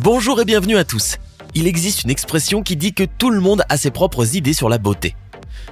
Bonjour et bienvenue à tous. Il existe une expression qui dit que tout le monde a ses propres idées sur la beauté.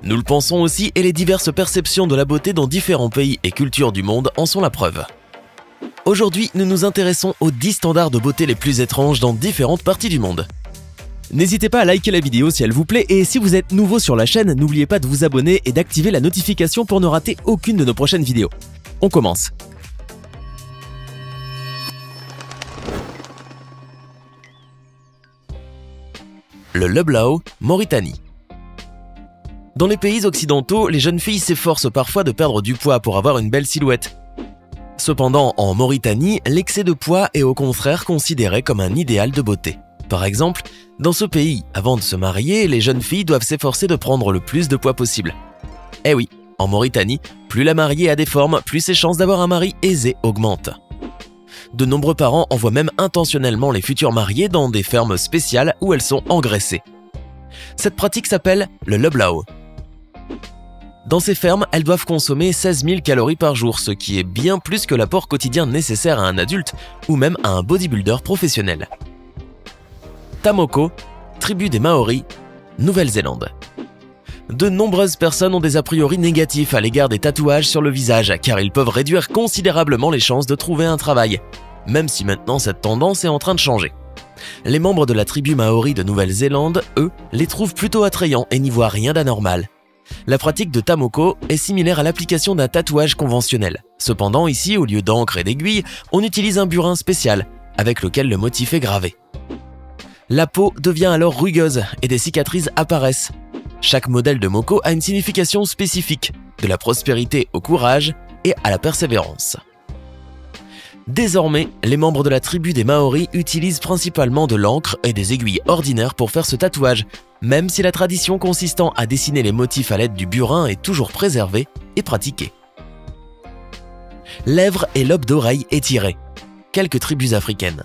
Nous le pensons aussi et les diverses perceptions de la beauté dans différents pays et cultures du monde en sont la preuve. Aujourd'hui, nous nous intéressons aux 10 standards de beauté les plus étranges dans différentes parties du monde. N'hésitez pas à liker la vidéo si elle vous plaît et si vous êtes nouveau sur la chaîne, n'oubliez pas de vous abonner et d'activer la notification pour ne rater aucune de nos prochaines vidéos. On commence. Le Leblao, Mauritanie. Dans les pays occidentaux, les jeunes filles s'efforcent parfois de perdre du poids pour avoir une belle silhouette. Cependant, en Mauritanie, l'excès de poids est au contraire considéré comme un idéal de beauté. Par exemple, dans ce pays, avant de se marier, les jeunes filles doivent s'efforcer de prendre le plus de poids possible. Eh oui, en Mauritanie, plus la mariée a des formes, plus ses chances d'avoir un mari aisé augmentent. De nombreux parents envoient même intentionnellement les futures mariées dans des fermes spéciales où elles sont engraissées. Cette pratique s'appelle le Leblao. Dans ces fermes, elles doivent consommer 16 000 calories par jour, ce qui est bien plus que l'apport quotidien nécessaire à un adulte ou même à un bodybuilder professionnel. Tamoko, tribu des Maoris, Nouvelle-Zélande. De nombreuses personnes ont des a priori négatifs à l'égard des tatouages sur le visage, car ils peuvent réduire considérablement les chances de trouver un travail, même si maintenant cette tendance est en train de changer. Les membres de la tribu Maori de Nouvelle-Zélande, eux, les trouvent plutôt attrayants et n'y voient rien d'anormal. La pratique de Tamoko est similaire à l'application d'un tatouage conventionnel. Cependant, ici, au lieu d'encre et d'aiguille, on utilise un burin spécial, avec lequel le motif est gravé. La peau devient alors rugueuse et des cicatrices apparaissent. Chaque modèle de Moko a une signification spécifique, de la prospérité au courage et à la persévérance. Désormais, les membres de la tribu des Maoris utilisent principalement de l'encre et des aiguilles ordinaires pour faire ce tatouage, même si la tradition consistant à dessiner les motifs à l'aide du burin est toujours préservée et pratiquée. Lèvres et lobes d'oreilles étirés. Quelques tribus africaines.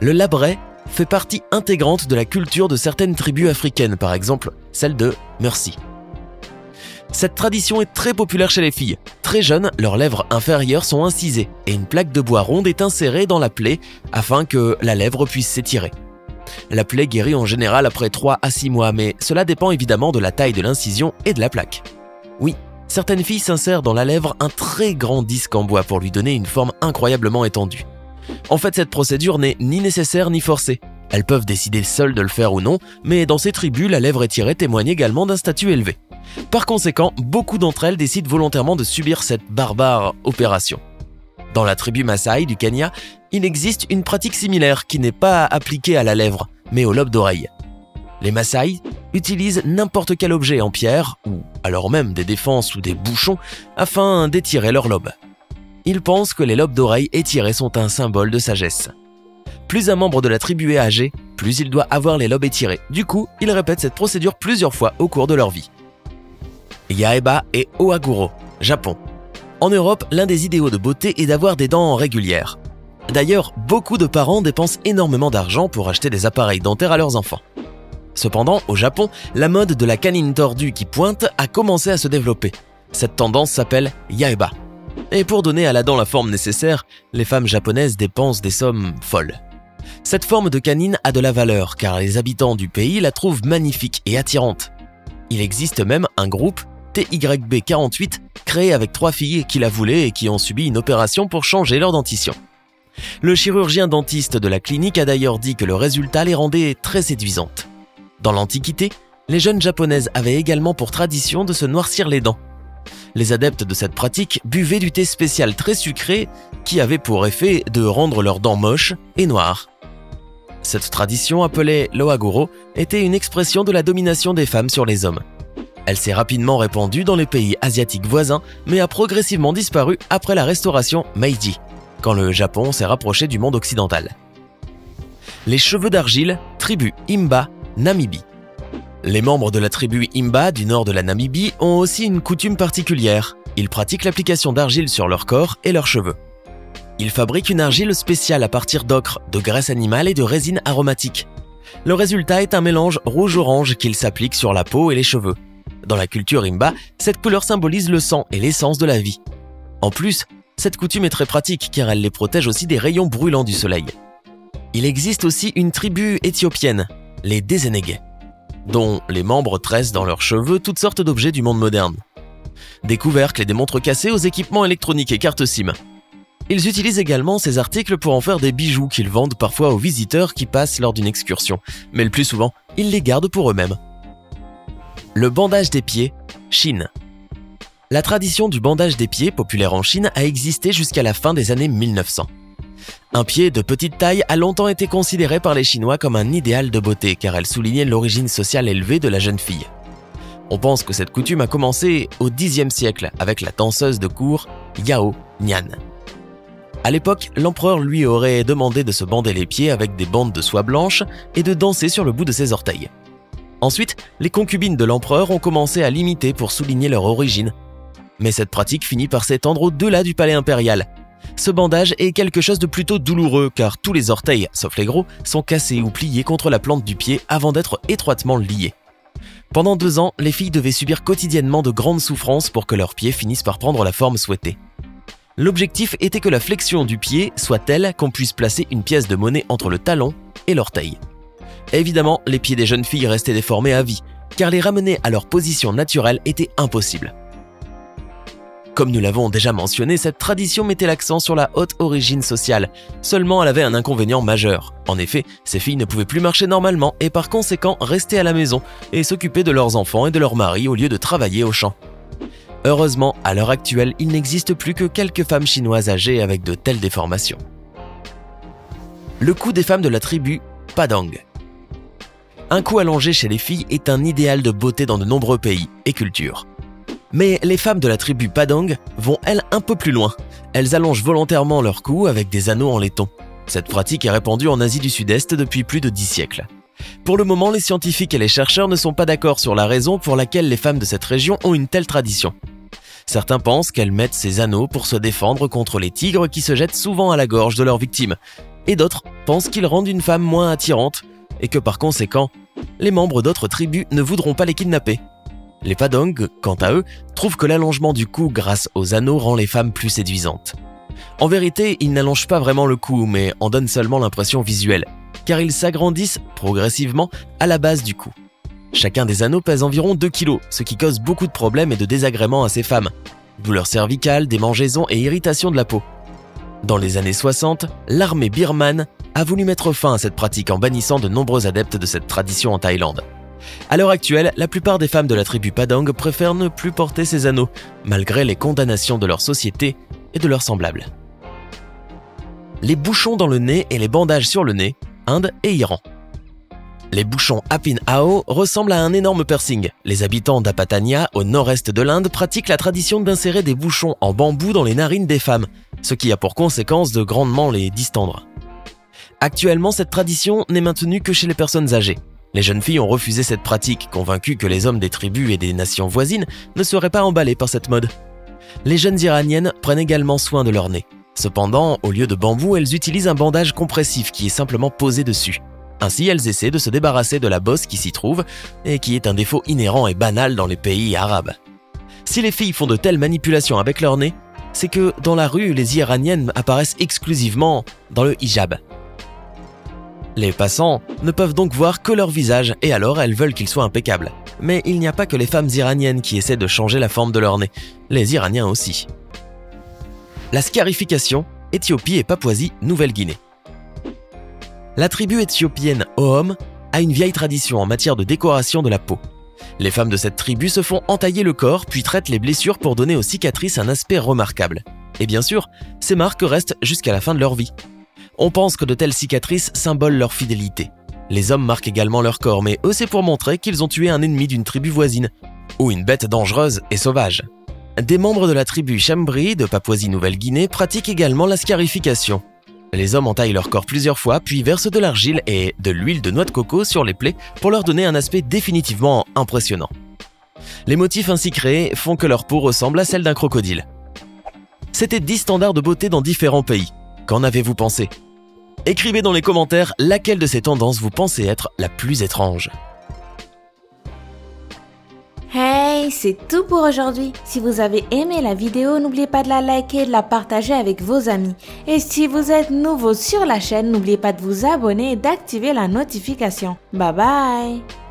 Le labret fait partie intégrante de la culture de certaines tribus africaines, par exemple celle de Mursi. Cette tradition est très populaire chez les filles. Très jeunes, leurs lèvres inférieures sont incisées et une plaque de bois ronde est insérée dans la plaie afin que la lèvre puisse s'étirer. La plaie guérit en général après 3 à 6 mois, mais cela dépend évidemment de la taille de l'incision et de la plaque. Oui, certaines filles s'insèrent dans la lèvre un très grand disque en bois pour lui donner une forme incroyablement étendue. En fait, cette procédure n'est ni nécessaire ni forcée. Elles peuvent décider seules de le faire ou non, mais dans ces tribus, la lèvre étirée témoigne également d'un statut élevé. Par conséquent, beaucoup d'entre elles décident volontairement de subir cette barbare opération. Dans la tribu Maasai du Kenya, il existe une pratique similaire qui n'est pas appliquée à la lèvre, mais au lobe d'oreille. Les Maasai utilisent n'importe quel objet en pierre, ou alors même des défenses ou des bouchons, afin d'étirer leur lobe. Ils pensent que les lobes d'oreille étirés sont un symbole de sagesse. Plus un membre de la tribu est âgé, plus il doit avoir les lobes étirés. Du coup, ils répètent cette procédure plusieurs fois au cours de leur vie. Yaeba et Ohaguro, Japon. En Europe, l'un des idéaux de beauté est d'avoir des dents régulières. D'ailleurs, beaucoup de parents dépensent énormément d'argent pour acheter des appareils dentaires à leurs enfants. Cependant, au Japon, la mode de la canine tordue qui pointe a commencé à se développer. Cette tendance s'appelle Yaeba. Et pour donner à la dent la forme nécessaire, les femmes japonaises dépensent des sommes folles. Cette forme de canine a de la valeur car les habitants du pays la trouvent magnifique et attirante. Il existe même un groupe, TYB48, créé avec 3 filles qui la voulaient et qui ont subi une opération pour changer leur dentition. Le chirurgien dentiste de la clinique a d'ailleurs dit que le résultat les rendait très séduisantes. Dans l'Antiquité, les jeunes japonaises avaient également pour tradition de se noircir les dents. Les adeptes de cette pratique buvaient du thé spécial très sucré qui avait pour effet de rendre leurs dents moches et noires. Cette tradition appelée l'Ohaguro était une expression de la domination des femmes sur les hommes. Elle s'est rapidement répandue dans les pays asiatiques voisins, mais a progressivement disparu après la restauration Meiji, quand le Japon s'est rapproché du monde occidental. Les cheveux d'argile, tribu Imba, Namibie. Les membres de la tribu Imba du nord de la Namibie ont aussi une coutume particulière. Ils pratiquent l'application d'argile sur leur corps et leurs cheveux. Ils fabriquent une argile spéciale à partir d'ocre, de graisse animale et de résine aromatique. Le résultat est un mélange rouge-orange qu'ils s'appliquent sur la peau et les cheveux. Dans la culture Imba, cette couleur symbolise le sang et l'essence de la vie. En plus, cette coutume est très pratique car elle les protège aussi des rayons brûlants du soleil. Il existe aussi une tribu éthiopienne, les Dezenege, dont les membres tressent dans leurs cheveux toutes sortes d'objets du monde moderne. Des couvercles et des montres cassées aux équipements électroniques et cartes SIM. Ils utilisent également ces articles pour en faire des bijoux qu'ils vendent parfois aux visiteurs qui passent lors d'une excursion, mais le plus souvent, ils les gardent pour eux-mêmes. Le bandage des pieds, Chine. La tradition du bandage des pieds, populaire en Chine, a existé jusqu'à la fin des années 1900. Un pied de petite taille a longtemps été considéré par les Chinois comme un idéal de beauté car elle soulignait l'origine sociale élevée de la jeune fille. On pense que cette coutume a commencé au Xe siècle avec la danseuse de cour Yao Nian. À l'époque, l'empereur lui aurait demandé de se bander les pieds avec des bandes de soie blanche et de danser sur le bout de ses orteils. Ensuite, les concubines de l'empereur ont commencé à l'imiter pour souligner leur origine. Mais cette pratique finit par s'étendre au-delà du palais impérial. Ce bandage est quelque chose de plutôt douloureux car tous les orteils, sauf les gros, sont cassés ou pliés contre la plante du pied avant d'être étroitement liés. Pendant 2 ans, les filles devaient subir quotidiennement de grandes souffrances pour que leurs pieds finissent par prendre la forme souhaitée. L'objectif était que la flexion du pied soit telle qu'on puisse placer une pièce de monnaie entre le talon et l'orteil. Évidemment, les pieds des jeunes filles restaient déformés à vie, car les ramener à leur position naturelle était impossible. Comme nous l'avons déjà mentionné, cette tradition mettait l'accent sur la haute origine sociale. Seulement, elle avait un inconvénient majeur. En effet, ces filles ne pouvaient plus marcher normalement et par conséquent rester à la maison et s'occuper de leurs enfants et de leurs maris au lieu de travailler au champ. Heureusement, à l'heure actuelle, il n'existe plus que quelques femmes chinoises âgées avec de telles déformations. Le cou des femmes de la tribu Padang. Un cou allongé chez les filles est un idéal de beauté dans de nombreux pays et cultures. Mais les femmes de la tribu Padang vont, elles, un peu plus loin. Elles allongent volontairement leur cou avec des anneaux en laiton. Cette pratique est répandue en Asie du Sud-Est depuis plus de 10 siècles. Pour le moment, les scientifiques et les chercheurs ne sont pas d'accord sur la raison pour laquelle les femmes de cette région ont une telle tradition. Certains pensent qu'elles mettent ces anneaux pour se défendre contre les tigres qui se jettent souvent à la gorge de leurs victimes. Et d'autres pensent qu'ils rendent une femme moins attirante et que par conséquent, les membres d'autres tribus ne voudront pas les kidnapper. Les Padang, quant à eux, trouvent que l'allongement du cou grâce aux anneaux rend les femmes plus séduisantes. En vérité, ils n'allongent pas vraiment le cou, mais en donnent seulement l'impression visuelle, car ils s'agrandissent progressivement à la base du cou. Chacun des anneaux pèse environ 2 kg, ce qui cause beaucoup de problèmes et de désagréments à ces femmes. Douleurs cervicales, démangeaisons et irritation de la peau. Dans les années 60, l'armée birmane a voulu mettre fin à cette pratique en bannissant de nombreux adeptes de cette tradition en Thaïlande. À l'heure actuelle, la plupart des femmes de la tribu Padang préfèrent ne plus porter ces anneaux, malgré les condamnations de leur société et de leurs semblables. Les bouchons dans le nez et les bandages sur le nez, Inde et Iran. Les bouchons Apin Ao ressemblent à un énorme piercing. Les habitants d'Apatania, au nord-est de l'Inde, pratiquent la tradition d'insérer des bouchons en bambou dans les narines des femmes, ce qui a pour conséquence de grandement les distendre. Actuellement, cette tradition n'est maintenue que chez les personnes âgées. Les jeunes filles ont refusé cette pratique, convaincues que les hommes des tribus et des nations voisines ne seraient pas emballés par cette mode. Les jeunes iraniennes prennent également soin de leur nez. Cependant, au lieu de bambou, elles utilisent un bandage compressif qui est simplement posé dessus. Ainsi, elles essaient de se débarrasser de la bosse qui s'y trouve et qui est un défaut inhérent et banal dans les pays arabes. Si les filles font de telles manipulations avec leur nez, c'est que dans la rue, les Iraniennes apparaissent exclusivement dans le hijab. Les passants ne peuvent donc voir que leur visage et alors elles veulent qu'il soit impeccable. Mais il n'y a pas que les femmes iraniennes qui essaient de changer la forme de leur nez, les Iraniens aussi. La scarification, Éthiopie et Papouasie-Nouvelle-Guinée. La tribu éthiopienne Ohom a une vieille tradition en matière de décoration de la peau. Les femmes de cette tribu se font entailler le corps puis traitent les blessures pour donner aux cicatrices un aspect remarquable. Et bien sûr, ces marques restent jusqu'à la fin de leur vie. On pense que de telles cicatrices symbolent leur fidélité. Les hommes marquent également leur corps, mais eux c'est pour montrer qu'ils ont tué un ennemi d'une tribu voisine, ou une bête dangereuse et sauvage. Des membres de la tribu Chambri de Papouasie-Nouvelle-Guinée pratiquent également la scarification. Les hommes entaillent leur corps plusieurs fois, puis versent de l'argile et de l'huile de noix de coco sur les plaies pour leur donner un aspect définitivement impressionnant. Les motifs ainsi créés font que leur peau ressemble à celle d'un crocodile. C'était 10 standards de beauté dans différents pays. Qu'en avez-vous pensé ? Écrivez dans les commentaires laquelle de ces tendances vous pensez être la plus étrange. Hey Hey, c'est tout pour aujourd'hui. Si vous avez aimé la vidéo, n'oubliez pas de la liker et de la partager avec vos amis. Et si vous êtes nouveau sur la chaîne, n'oubliez pas de vous abonner et d'activer la notification. Bye bye!